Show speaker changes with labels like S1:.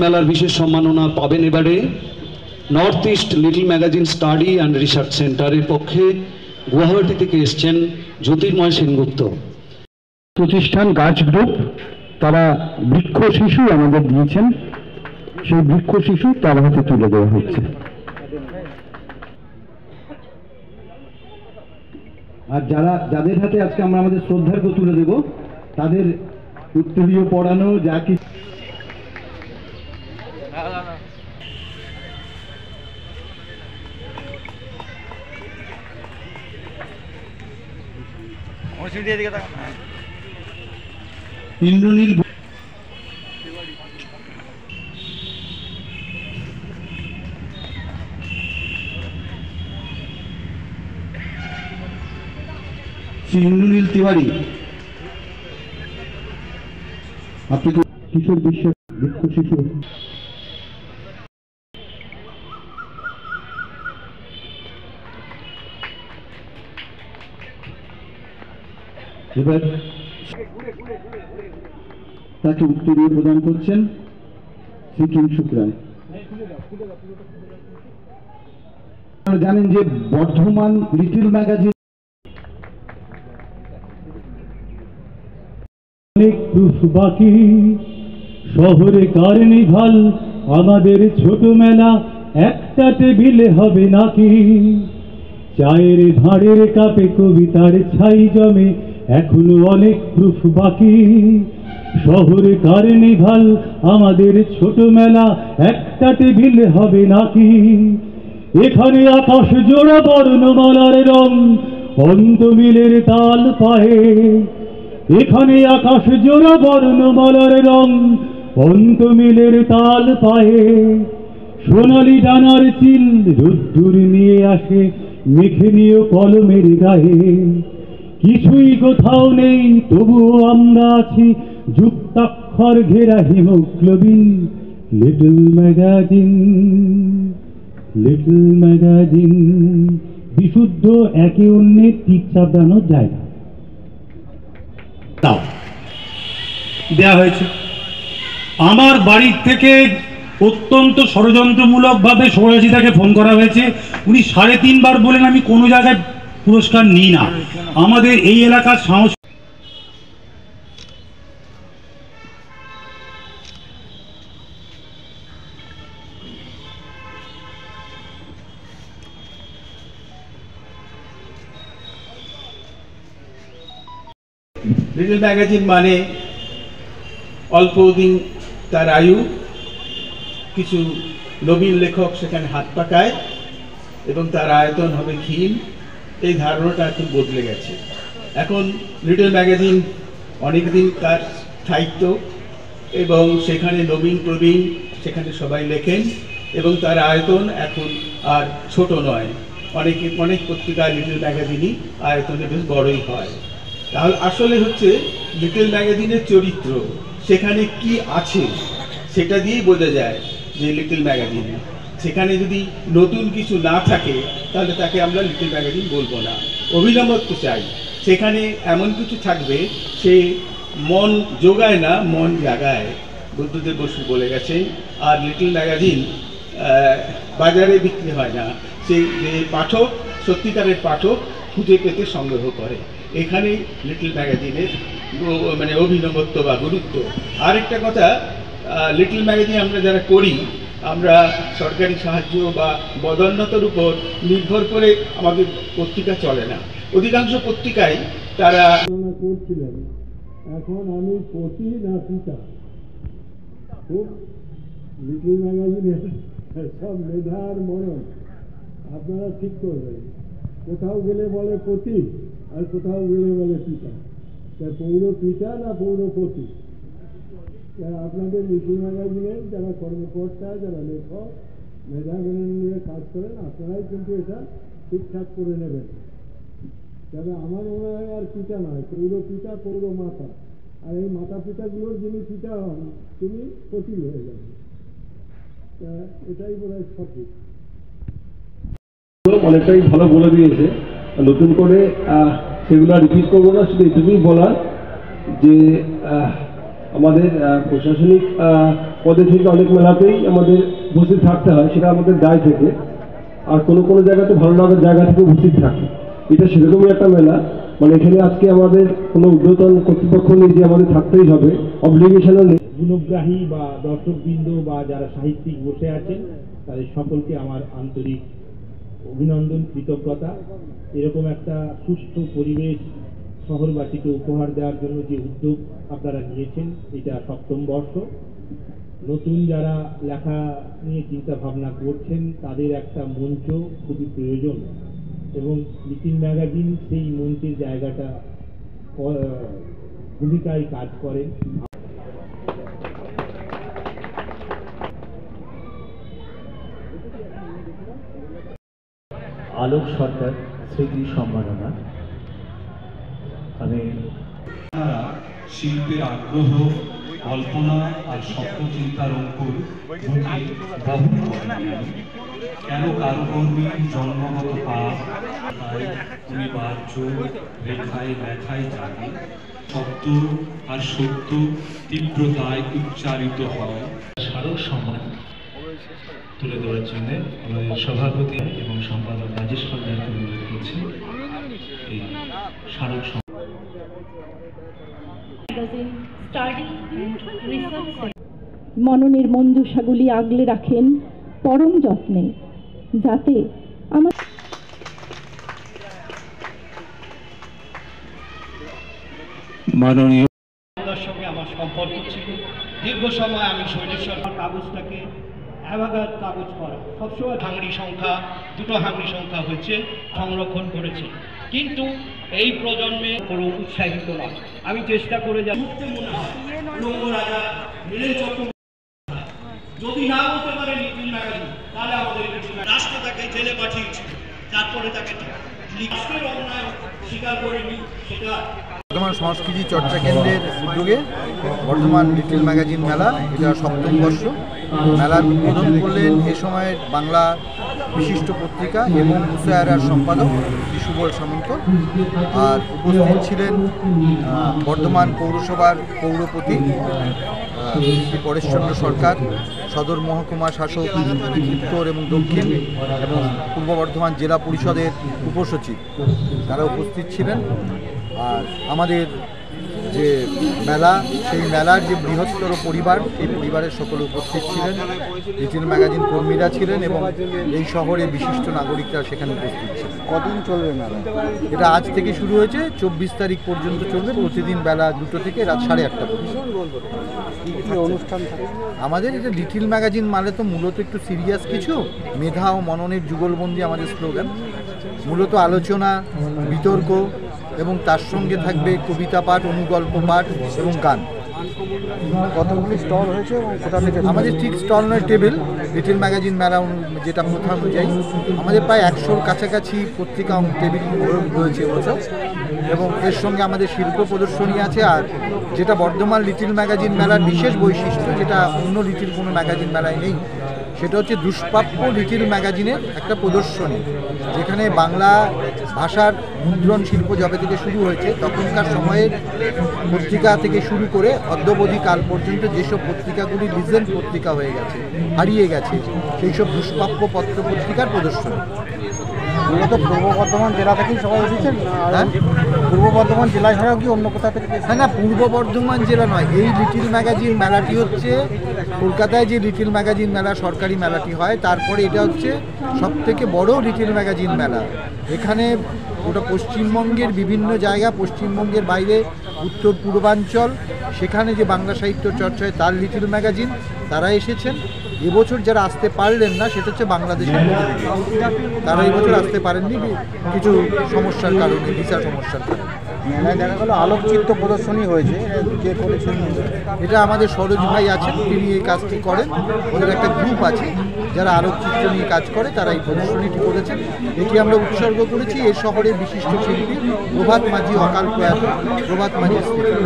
S1: মেলার বিশেষ সম্মাননা পাবেন এবারে north east little magazine study and research সেন্টারের পক্ষে গুয়াহাটি থেকে এসছেন জ্যোতির্ময় সেনগুপ্ত।
S2: প্রতিষ্ঠান গাছ গ্রুপ তারা বৃক্ষ শিশু আমাদের দিয়েছেন, সেই বৃক্ষ শিশু তার হাতে তুলে দেওয়া হচ্ছে। আর যাদের হাতে আজকে আমরা আমাদের শ্রদ্ধার্ঘ্য তুলে দেব তাদের উত্তরীয় পড়ানো যা কিছু ইন্দ্রনীল শ্রী ইন্দ্রনীল তিওয়ারি, আপনি কিশোর বিশ্বের বৃক্ষ শিশু। এবার তাকে উত্তরীয় প্রদান করছেন শ্রী কিংশুক রায়। আপনারা জানেন যে বর্ধমান লিটল ম্যাগাজিন
S3: অনেক বাকি শহরে কার্নিভাল, আমাদের ছোট মেলা একটা টেবিলে হবে নাকি? চায়ের ভাঁড়ের কাপে কবিতার ছাই জমে, এখনো অনেক প্রুফ বাকি। শহরে কার্নিভাল, আমাদের ছোট মেলা একটা টেবিলে হবে নাকি? এখানে আকাশ জোড়া বর্ণমালার রং, অন্তমিলের তাল পায়ে। এখানে আকাশ জোড়া বর্ণমালার রং, অন্তমিলের তাল পায়ে। সোনালি ডানার চিল রোদ্দুর নিয়ে আসে মেখে নিয়ে কলমের গায়ে। কিছুই কোথাও নেই তবুও আমরা আছি, যুক্তাক্ষর ঘেরা haemoglobin. Little magazine, little magazine, বিশুদ্ধ একে অন্যের টিক চাপড়ানোর জায়গা দেয়া হয়েছে। আমার বাড়ির থেকে অত্যন্ত ষড়যন্ত্রমূলকভাবে সৌরাজিতাকে ফোন করা হয়েছে। উনি 3.5 বার বলেন আমি কোনো জায়গায় পুরস্কার নিই না। আমাদের এই এলাকার সাহস
S4: লিটল ম্যাগাজিন মানে অল্প দিন তার আয়ু, কিছু নবীন লেখক সেখানে হাত পাকায় এবং তার আয়তন হবে ক্ষীণ। এই ধারণাটা এখন বদলে গেছে। এখন লিটল ম্যাগাজিন অনেকদিন তার স্থায়িত্ব এবং সেখানে নবীন প্রবীণ সেখানে সবাই লেখেন এবং তার আয়তন এখন আর ছোট নয়। অনেক পত্রিকায় লিটল ম্যাগাজিনই আয়তনে বেশ বড়ই হয়। তাহলে আসলে হচ্ছে লিটল ম্যাগাজিনের চরিত্র, সেখানে কি আছে সেটা দিয়েই বোঝা যায় যে লিটল ম্যাগাজিন। সেখানে যদি নতুন কিছু না থাকে তাহলে তাকে আমরা লিটল ম্যাগাজিন বলবো না। অভিনবত্ব চাই, সেখানে এমন কিছু থাকবে সে মন জোগায় না, মন জাগায়, বুদ্ধদেব বসু বলে গেছেন। আর লিটল ম্যাগাজিন বাজারে বিক্রি হয় না, সেই যে পাঠক, সত্যিকারের পাঠক খুঁজে পেতে সংগ্রহ করে। এখানেই লিটল ম্যাগাজিনের মানে অভিনবত্ব বা গুরুত্ব। আরেকটা কথা, লিটল ম্যাগাজিন আমরা যারা করি, আমরা সরকারি সাহায্য বা বদোন্নতির উপর নির্ভর করে আমাদের পত্রিকা চলে না। অধিকাংশ পত্রিকায় তারা
S3: করছিলেন। এখন আমি পতি না পিতা, খুব লিটল ম্যাগাজিনের সব মেধার মনন আপনারা ঠিক করবেন। কোথাও গেলে বলে পতি আর কোথাও গেলে বলে পিতা। পৌর পিতা না পৌরপতি? আপনাদের লিটল ম্যাগাজিনের যারা কর্মকর্তা, যারা লেখক, মেধা মেনে নিয়ে কাজ করেন, আপনারাই কিন্তু এটা ঠিকঠাক করে নেবেন। তবে আমার মনে হয় আর পিতা নয়, পৌর পিতা, পৌর মাতা। আর এই মাতা পিতাগুলোর যিনি পিতা হন তিনি পতি হয়ে যাবেন। এটাই বোধ হয় সঠিক।
S2: অনেকটাই ভালো বলে দিয়েছে, নতুন করে সেগুলো রিপিট করবো না। শুধু এটুকুই বলার যে
S3: আমাদের প্রশাসনিক পদে থেকে অনেক মেলাতেই আমাদের উপস্থিত থাকতে হয়, সেটা আমাদের দায় থেকে। আর কোনো কোনো জায়গাতে ভালো লাগার জায়গা থেকে উপস্থিত থাকে, এটা সেরকমই একটা মেলা। মানে এখানে আজকে আমাদের কোনো ঊর্ধ্বতন কর্তৃপক্ষ নেই যে আমাদের থাকতেই হবে, অব্লিগেশনও নেই।
S4: গুণগ্রাহী বা দর্শকবৃন্দ বা যারা সাহিত্যিক বসে আছেন তাদের সকলকে আমার আন্তরিক অভিনন্দন, কৃতজ্ঞতা। এরকম একটা সুস্থ পরিবেশ শহরবাসীকে উপহার দেওয়ার জন্য যে উদ্যোগ আপনারা নিয়েছেন, এটা ৭ম বর্ষ। নতুন যারা লেখা নিয়ে চিন্তা ভাবনা করছেন তাদের একটা মঞ্চ খুবই প্রয়োজন, এবং লিটিল ম্যাগাজিন সেই মঞ্চের জায়গাটা ভূমিকায় কাজ করে।
S5: আলোক সরকার স্মৃতি সম্মাননা। আমি
S1: শিল্পের আগ্রহ, কল্পনা আর স্বপ্নচিন্তার অঙ্কুর বুকে বহন করেন। কেন কারুকর্মীর জন্মগত পাপ তাই অনিবার্য রেখায় লেখায় জাগে, শব্দ আর সত্য তীব্রতায় উচ্চারিত হয়।
S5: স্মারক সম্মান তুলে দেওয়ার জন্য আমাদের সভাপতি এবং সম্পাদক রাজেশ সরকারকে অনুরোধ করছি এই স্মারক
S6: মননের মঞ্জুষাগুলি আগলে রাখেন পরম যত্নে, যাতে আমার
S5: মাননীয়
S7: সঙ্গে আমার সম্পর্ক ছিল। দীর্ঘ সময় আমি শৈলেশ্বর কাগজটাকে অ্যাভাগার কাগজ করা, সবসময় হাঙড়ি সংখ্যা, 2টো হাঙড়ি সংখ্যা হয়েছে, সংরক্ষণ করেছে। কিন্তু এই প্রজন্মে কোনো উৎসাহিত নয়। আমি চেষ্টা করে যাই, মনে হয় উলঙ্গ রাজা নীলেন চক্রবর্তী যদি না বলতে পারে লিটিল ম্যাগাজিন, তাহলে আমাদের রাষ্ট্র তাকে জেলে পাঠিয়েছে, তারপরে তাকে রাষ্ট্রের অন্যায় স্বীকার করেনি। সেটা
S8: বর্ধমান সংস্কৃতি চর্চা কেন্দ্রের উদ্যোগে বর্ধমান লিটিল ম্যাগাজিন মেলা, এটা ৭ম বর্ষ। মেলার উদ্বোধন করলেন এ সময়ের বাংলা বিশিষ্ট পত্রিকা এবং মুসায়রার সম্পাদক সুবল সামন্ত। আর উপস্থিত ছিলেন বর্ধমান পৌরসভার পৌরপতি শ্রী পরেশচন্দ্র সরকার, সদর মহকুমা শাসক উত্তর এবং দক্ষিণ এবং পূর্ব বর্ধমান জেলা পরিষদের উপসচিব, তারা উপস্থিত ছিলেন। আর আমাদের যে মেলা, সেই মেলার যে বৃহত্তর পরিবার, সেই পরিবারের সকলে উপস্থিত ছিলেন। লিটিল ম্যাগাজিন কর্মীরা ছিলেন এবং এই শহরে বিশিষ্ট নাগরিকরা সেখানে উপস্থিত ছিলেন।
S2: কদিন চলবে মেলা?
S8: এটা আজ থেকে শুরু হয়েছে, 24 তারিখ পর্যন্ত চলবে। প্রতিদিন বেলা 2টো থেকে রাত 8:30 পর্যন্ত
S2: অনুষ্ঠান থাকে
S8: আমাদের। এটা লিটিল ম্যাগাজিন মানে তো মূলত একটু সিরিয়াস কিছু, মেধা ও মননের যুগলবন্দি আমাদের স্লোগান। মূলত আলোচনা, বিতর্ক এবং তার সঙ্গে থাকবে কবিতা পাঠ, অনুগল্প পাঠ এবং গান।
S2: কতগুলি স্টল হয়েছে এবং কোথা থেকে?
S8: আমাদের ঠিক স্টল নয়, টেবিল। লিটিল ম্যাগাজিন মেলা যেটা প্রথা অনুযায়ী আমাদের প্রায় 100-র কাছাকাছি পত্রিকা টেবিল রয়েছে এবছর, এবং এর সঙ্গে আমাদের শিল্প প্রদর্শনী আছে। আর যেটা বর্ধমান লিটিল ম্যাগাজিন মেলার বিশেষ বৈশিষ্ট্য, যেটা অন্য লিটিল কোনো ম্যাগাজিন মেলায় নেই, সেটা হচ্ছে দুষ্প্রাপ্য লিটিল ম্যাগাজিনের একটা প্রদর্শনী, যেখানে বাংলা ভাষার মুদ্রণ শিল্প যবে থেকে শুরু হয়েছে তখনকার সময়ের পত্রিকা থেকে শুরু করে অদ্যাবধি কাল পর্যন্ত যেসব পত্রিকাগুলি লিজেন্ড পত্রিকা হয়ে গেছে, হারিয়ে গেছে, সেই সব দুষ্প্রাপ্য পত্র পত্রিকার প্রদর্শনী।
S2: মূলত পূর্ব বর্ধমান জেলা থেকেই সবাই এসেছেন?
S8: হ্যাঁ,
S2: পূর্ব বর্ধমান জেলা ছাড়াও কি অন্য কোথা থেকে?
S8: হ্যাঁ, না, পূর্ব বর্ধমান জেলা নয়। এই লিটিল ম্যাগাজিন মেলাটি হচ্ছে কলকাতায় যে লিটিল ম্যাগাজিন মেলা সরকারি মেলাটি হয়, তারপরে এটা হচ্ছে সবথেকে বড় লিটিল ম্যাগাজিন মেলা। এখানে ওটা পশ্চিমবঙ্গের বিভিন্ন জায়গা, পশ্চিমবঙ্গের বাইরে উত্তর পূর্বাঞ্চল, সেখানে যে বাংলা সাহিত্য চর্চা হয় তার লিটিল ম্যাগাজিন, তারা এসেছেন। এবছর যারা আসতে পারলেন না সেটা হচ্ছে বাংলাদেশের প্রতিনিধি, তারা এবছর আসতে পারেননি কিছু সমস্যার কারণে, ভিসা সমস্যার কারণে।
S2: মেলায় দেখা গেল আলোকচিত্র প্রদর্শনী হয়েছে, কে করেছেন?
S8: এটা আমাদের সরোজ ভাই আছেন, তিনি এই কাজটি করেন। ওদের একটা গ্রুপ আছে যারা আলোকচিত্র নিয়ে কাজ করে, তারা এই প্রদর্শনীটি করেছেন। এটি আমরা উৎসর্গ করেছি এই শহরের বিশিষ্ট শিল্পী প্রভাত মাঝি, অকাল প্রয়াত প্রভাত মাঝির স্মৃতি।